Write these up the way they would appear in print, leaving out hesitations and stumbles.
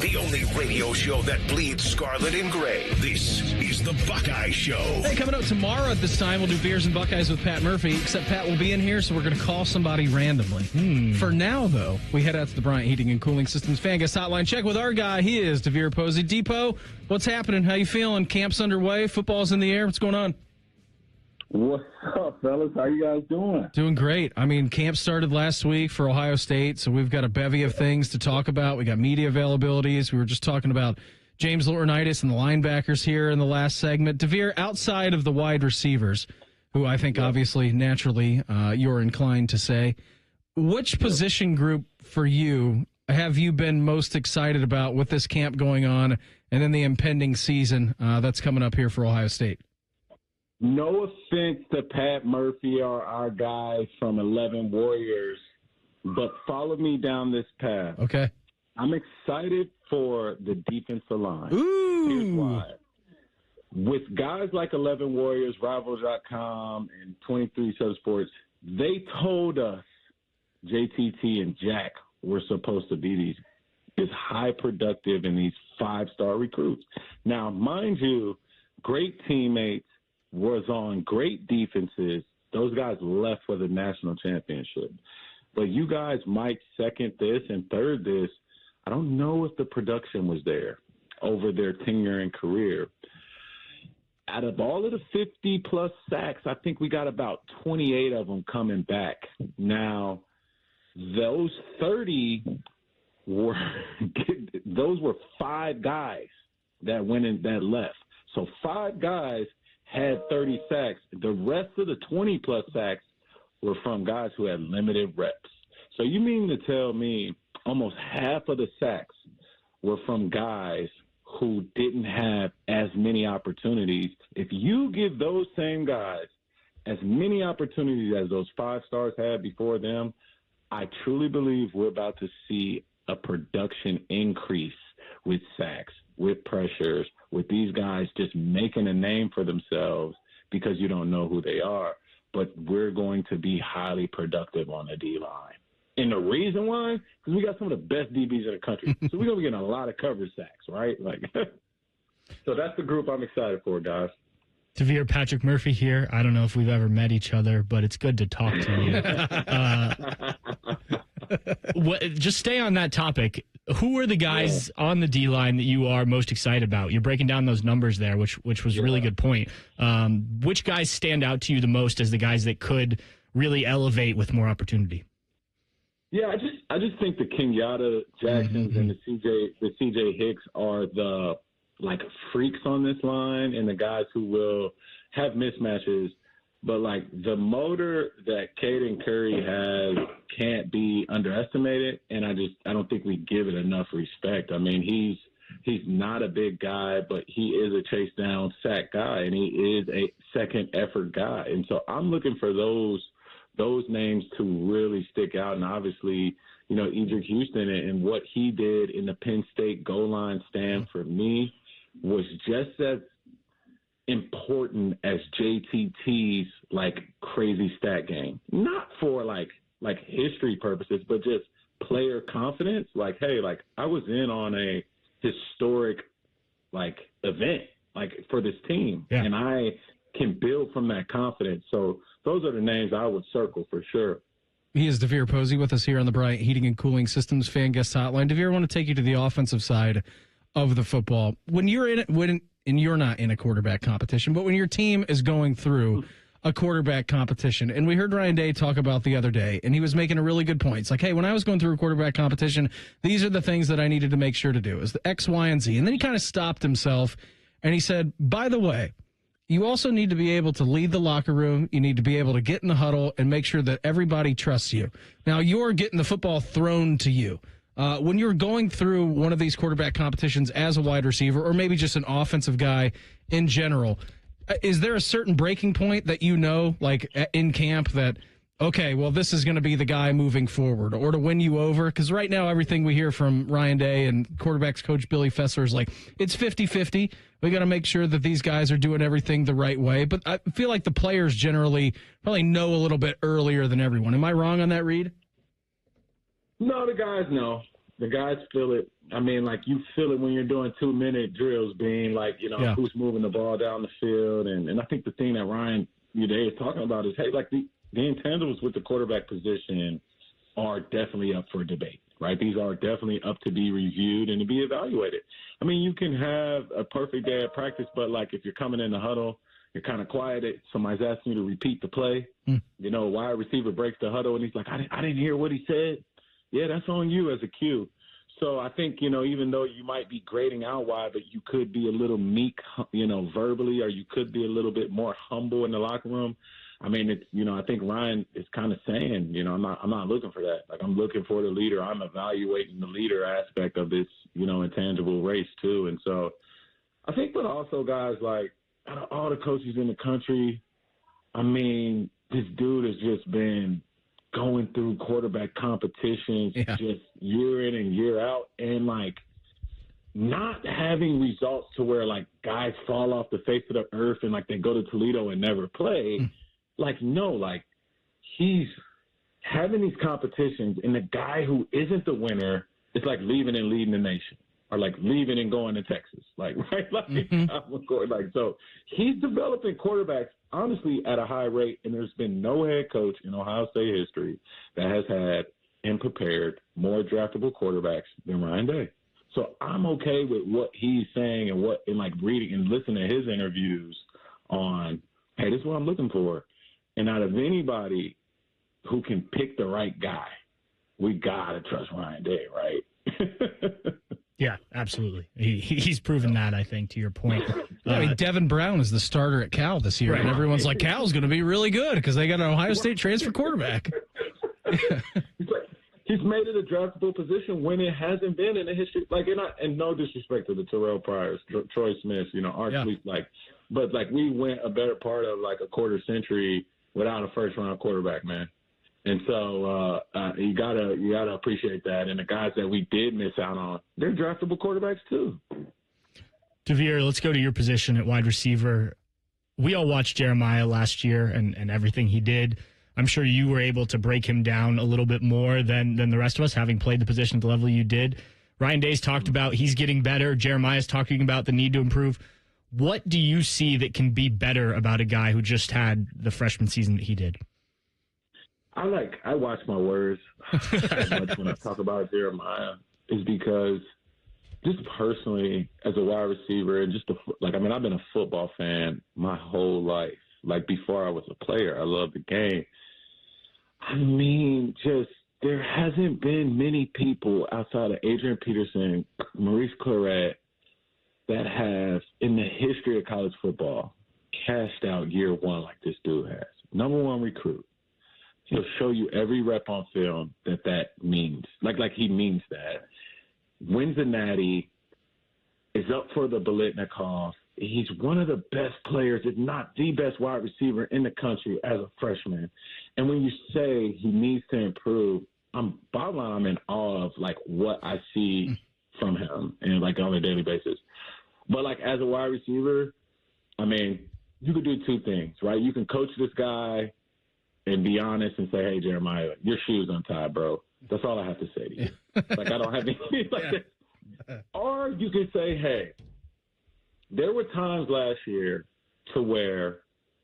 The only radio show that bleeds scarlet and gray. This is the Buckeye Show. Hey, coming up tomorrow at this time, we'll do Beers and Buckeyes with Pat Murphy, except Pat will be in here, so we're going to call somebody randomly. For now, though, we head out to the Bryant Heating and Cooling Systems Fan Guest Hotline. Check with our guy. He is DeVier Posey. Depot, what's happening? How you feeling? Camp's underway. Football's in the air. What's going on? What's up, fellas? How you guys doing? Doing great. I mean, camp started last week for Ohio State, so we've got a bevy of things to talk about. We got media availabilities. We were just talking about James Laurinaitis and the linebackers here in the last segment. DeVier, outside of the wide receivers, who I think obviously naturally you're inclined to say, which position group for you have you been most excited about with this camp going on and then the impending season that's coming up here for Ohio State? No offense to Pat Murphy or our guys from 11 Warriors, but follow me down this path. Okay. I'm excited for the defensive line. Ooh. Here's why. With guys like 11 Warriors, Rivals.com, and 23/7 Sports, they told us JTT and Jack were supposed to be these high productive and these 5-star recruits. Now, mind you, great teammates, was on great defenses. Those guys left for the national championship. But you guys might second this and third this. I don't know if the production was there over their tenure and career. Out of all of the 50-plus sacks, I think we got about 28 of them coming back. Now, those 30 were those were 5 guys that went in that left. So 5 guys had 30 sacks. The rest of the 20-plus sacks were from guys who had limited reps. So you mean to tell me almost half of the sacks were from guys who didn't have as many opportunities? If you give those same guys as many opportunities as those 5 stars had before them, I truly believe we're about to see a production increase with sacks, with pressures, with these guys just making a name for themselves because you don't know who they are. But we're going to be highly productive on the D-line. And the reason why, because we got some of the best DBs in the country. So we're going to be getting a lot of coverage sacks, right? So that's the group I'm excited for, guys. DeVier, Patrick Murphy here. I don't know if we've ever met each other, but it's good to talk to you. Just stay on that topic. Who are the guys on the D-line that you are most excited about? You're breaking down those numbers there, which was a really good point. Which guys stand out to you the most as the guys that could really elevate with more opportunity? Yeah, I just think the Kenyatta Jacksons and the CJ Hicks are the freaks on this line and the guys who will have mismatches. But, the motor that Caden Curry has can't be underestimated, and I don't think we give it enough respect. I mean, he's not a big guy, but he is a chase down sack guy, and he is a second effort guy. And so I'm looking for those names to really stick out. And obviously, Edric Houston and what he did in the Penn State goal line stand for me was just as important as JTT's crazy stat game. Not for history purposes, but just player confidence. I was in on a historic event for this team, and I can build from that confidence. So those are the names I would circle for sure. He is DeVier Posey with us here on the Bryant Heating and Cooling Systems Fan Guest Hotline. DeVier, I want to take you to the offensive side of the football. When you're in it, and you're not in a quarterback competition, but when your team is going through a quarterback competition, and we heard Ryan Day talk about the other day, and he was making a really good point. It's like, hey, when I was going through a quarterback competition, these are the things that I needed to make sure to do, is the X, Y, and Z. And then he kind of stopped himself, and he said, by the way, you also need to be able to lead the locker room. You need to be able to get in the huddle and make sure that everybody trusts you. Now, you're getting the football thrown to you. When you're going through one of these quarterback competitions as a wide receiver, or maybe just an offensive guy in general, is there a certain breaking point that in camp that, okay, well, this is going to be the guy moving forward, or to win you over? Because right now, everything we hear from Ryan Day and quarterbacks coach Billy Fesser is it's 50-50. We got to make sure that these guys are doing everything the right way. But I feel like the players generally probably know a little bit earlier than everyone. Am I wrong on that, Reed? No, the guys know. The guys feel it. I mean, like, you feel it when you're doing 2-minute drills, being like, who's moving the ball down the field. And I think the thing that Ryan Uday is talking about is, hey, like, the intangibles with the quarterback position are definitely up for debate, right? These are definitely up to be reviewed and to be evaluated. I mean, you can have a perfect day at practice, but, like, if you're coming in the huddle, you're kind of quiet, somebody's asking you to repeat the play. Wide receiver breaks the huddle, and he's like, I didn't hear what he said. Yeah, that's on you as a cue. So I think, even though you might be grading out wide, but you could be a little meek, verbally, or you could be a little bit more humble in the locker room. I mean, it's, I think Ryan is kind of saying, I'm not looking for that. Like, I'm looking for the leader. I'm evaluating the leader aspect of this, intangible race too. And so I think, but also guys, like, out of all the coaches in the country, I mean, this dude has just been going through quarterback competitions just year in and year out, and, like, not having results to where, like, guys fall off the face of the earth and, like, they go to Toledo and never play. Like, no, like, he's having these competitions, and the guy who isn't the winner is, like, leaving and leading the nation, or, like, leaving and going to Texas. Like, right? Like, so he's developing quarterbacks, honestly, at a high rate, and there's been no head coach in Ohio State history that has had and prepared more draftable quarterbacks than Ryan Day. So I'm okay with what he's saying and like, reading and listening to his interviews on, hey, this is what I'm looking for. And out of anybody who can pick the right guy, we got to trust Ryan Day, right? Yeah, absolutely. He's proven that, I think, to your point. I mean, Devin Brown is the starter at Cal this year, and everyone's like, Cal's going to be really good because they got an Ohio State transfer quarterback. He's made it a draftable position when it hasn't been in the history. Like, and no disrespect to the Terrell Pryors, Troy Smith, but, like, we went a better part of, like, a quarter century without a first-round quarterback, man. And so you gotta appreciate that. And the guys that we did miss out on, they're draftable quarterbacks too. DeVier, let's go to your position at wide receiver. We all watched Jeremiah last year and everything he did. I'm sure you were able to break him down a little bit more than the rest of us, having played the position at the level you did. Ryan Day's talked about he's getting better. Jeremiah's talking about the need to improve. What do you see that can be better about a guy who just had the freshman season that he did? I watch my words as much when I talk about Jeremiah, is because just personally as a wide receiver and just I've been a football fan my whole life. Like, before I was a player, I loved the game. I mean, just there hasn't been many people outside of Adrian Peterson, Maurice Claret, that have, in the history of college football, cashed out year one like this dude has. Number one recruit. He'll show you every rep on film that means. Like he means that. Wins a natty, is up for the Biletnikoff. He's one of the best players, if not the best wide receiver in the country as a freshman. And when you say he needs to improve, I'm in awe of, like, what I see from him and, like, on a daily basis. But, like, as a wide receiver, I mean, you could do two things, right? You can coach this guy and be honest and say, hey, Jeremiah, your shoe's untied, bro. That's all I have to say to you. Like, I don't have anything like that. Or you can say, hey, there were times last year to where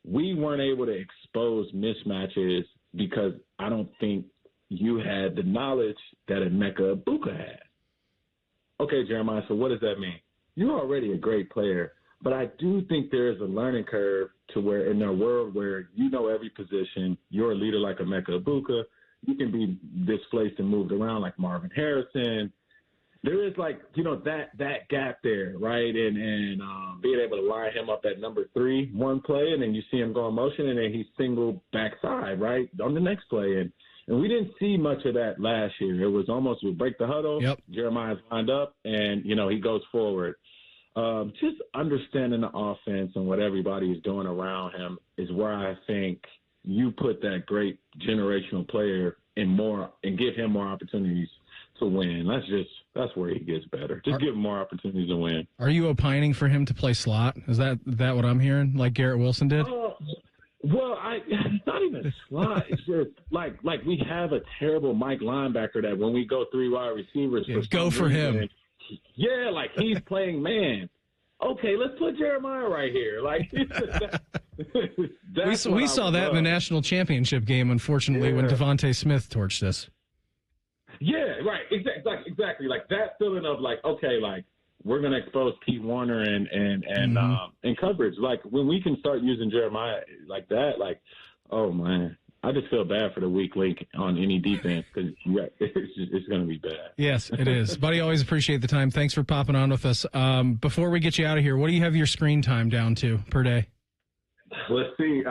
we weren't able to expose mismatches because I don't think you had the knowledge that Emeka Egbuka had. Okay, Jeremiah, so what does that mean? You're already a great player, but I do think there is a learning curve to where, in a world where you know every position, you're a leader like Emeka Egbuka, you can be displaced and moved around like Marvin Harrison. There is, like, that gap there, right? And being able to line him up at number 3 one play, and then you see him go in motion, and then he's single backside, right, on the next play. And we didn't see much of that last year. It was almost, we break the huddle, Jeremiah's lined up, and, he goes forward. Just understanding the offense and what everybody is doing around him is where I think you put that great generational player in more and give him more opportunities to win. That's where he gets better. Just give him more opportunities to win. Are you opining for him to play slot? Is that what I'm hearing, like Garrett Wilson did? Well, it's not even slot. It's just like we have a terrible Mike linebacker that when we go 3 wide receivers, go for him. Yeah, like he's playing man. Okay, let's put Jeremiah right here. Like we saw that in the national championship game, unfortunately, when Devontae Smith torched us. Yeah, right. Exactly. Like that feeling of like, okay, like we're gonna expose Pete Warner and coverage. Like when we can start using Jeremiah like that, like, oh man. I just feel bad for the weak link on any defense because it's going to be bad. Yes, it is. Buddy, always appreciate the time. Thanks for popping on with us. Before we get you out of here, what do you have your screen time down to per day? Let's see.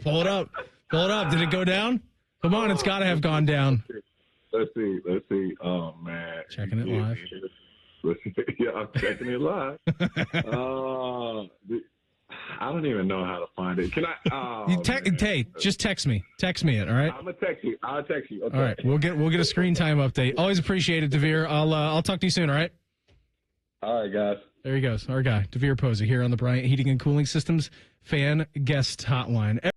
Pull it up. Did it go down? Come on, it's got to have gone down. Let's see. Oh, man. Checking it live. Let's see. Yeah, I'm checking it live. I don't even know how to find it. Can I? Just text me. Text me it. All right. I'm gonna text you. I'll text you. Okay. All right. We'll get a screen time update. Always appreciate it, DeVier. I'll talk to you soon. All right. All right, guys. There he goes. Our guy, DeVier Posey, here on the Bryant Heating and Cooling Systems Fan Guest Hotline.